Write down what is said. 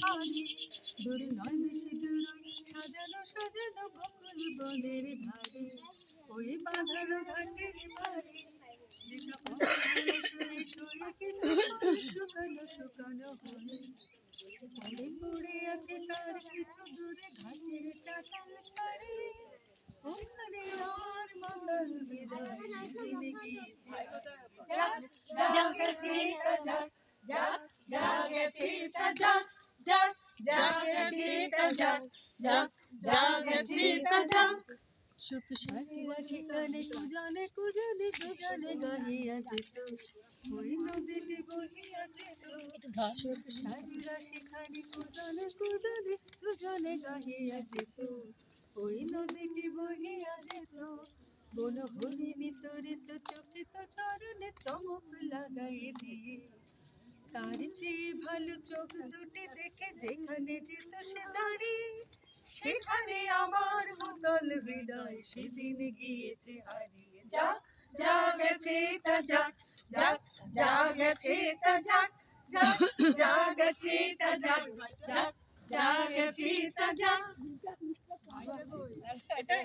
আগে দূরে নয় বেশি দূরই সাজানো সাজানো বকুল বনের ধারে ওই বাঁধানো ঘাটের পারে যেটা শুয়ে শুয়ে কিছু শুকানো শুকানো হয়ে পড়ে পড়ে আছে তার কিছু দূরে ঘাটের চাতাল ছাড়ে ওখানে আমার মঙ্গল বিদায় সেদিন গিয়েছে যাক যাক গেছে তা যাক যাক যাক গেছে তা যাক যাক যাক গেছে তা যাক যাক যাক গেছে তা যাক সুখ সারিরা সেখানে কুজানে কুজানে কুজানে গাহিয়া যেত ওই নদীটি বহিয়া যেত সুখ সারিরা সেখানে কুজানে কুজানে কুজানে গাহিয়া যেত ওই নদীটি বহিয়া যেত বন হরিণী তরিত চকিত চরণে চমক লাগাই দিয়ে তার চেয়ে ভালো চোখ দুটি দেখে যেখানে যেত সে দাঁড়িয়ে সেখানে আমার মতল হৃদয় সেদিন গিয়েছে হারিয়ে যাক যা গেছে তা যাক যাক যা গেছে তা যাক যাক যা গেছে তা যাক যাক যা গেছে তা যাক এটা